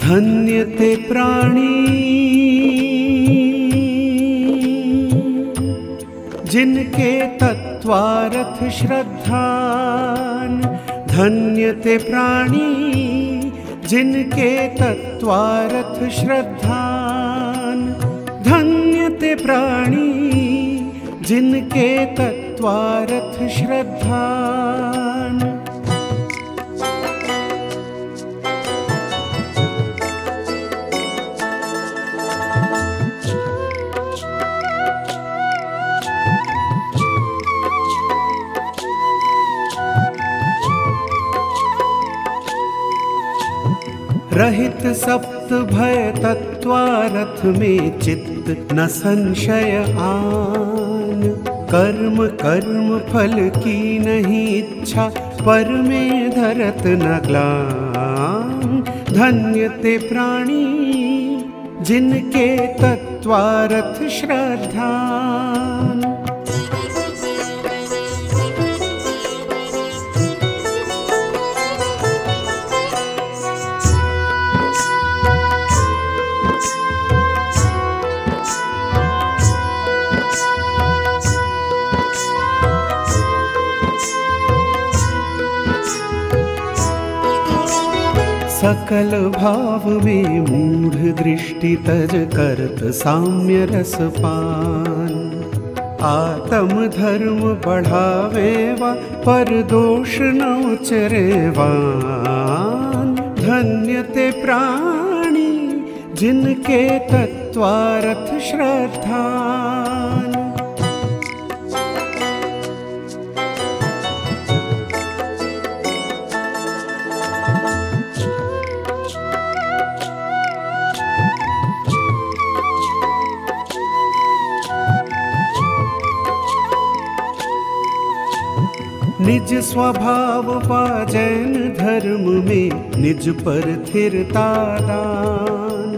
धन्य ते प्राणी जिनके तत्वार्थ श्रद्धान। धन्य ते प्राणी जिनके तत्वार्थ श्रद्धान। धन्य ते प्राणी जिनके तत्वार्थ श्रद्धान। रहित सप्त भय तत्वारथ में चित्त न संशय आन। कर्म कर्म फल की नहीं इच्छा पर में धरत न ग्लान। धन्य ते प्राणी जिनके तत्वारथ श्रद्धान। सकल भाव में मूढ़ दृष्टि तज करत साम्य रस पान। आत्म धर्म बढ़ावे वा पर दोष न उचरेवान। धन्य ते प्राणी जिनके तत्वार्थ श्रद्धान। निज स्वभाव वा जैन धर्म में निज पर स्थिरता दान।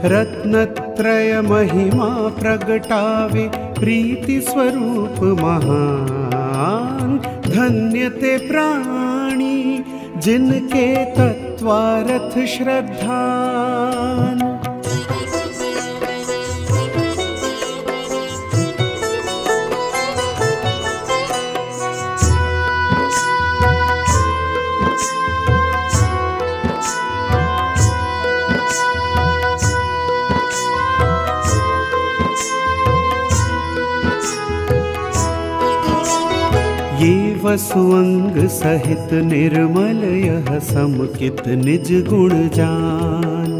रत्नत्रय महिमा प्रगटावे प्रीति स्वरूप महान। धन्य ते प्राणी जिनके तत्वार्थ श्रद्धान। ये वसुअंग सहित निर्मल यह समकित निज गुण जान।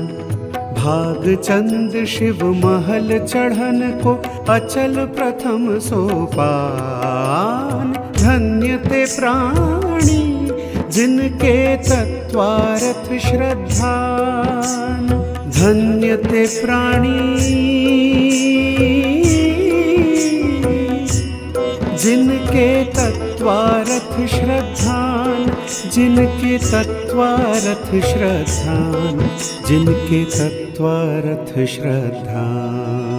भाग चंद शिव महल चढ़न को अचल प्रथम सोपान। धन्य ते प्राणी जिनके तत्वार्थ श्रद्धान। धन्य ते प्राणी जिनके तत्वार्थ श्रद्धान। जिनके तत्वार्थ श्रद्धान। जिनके तत्वार्थ श्रद्धान।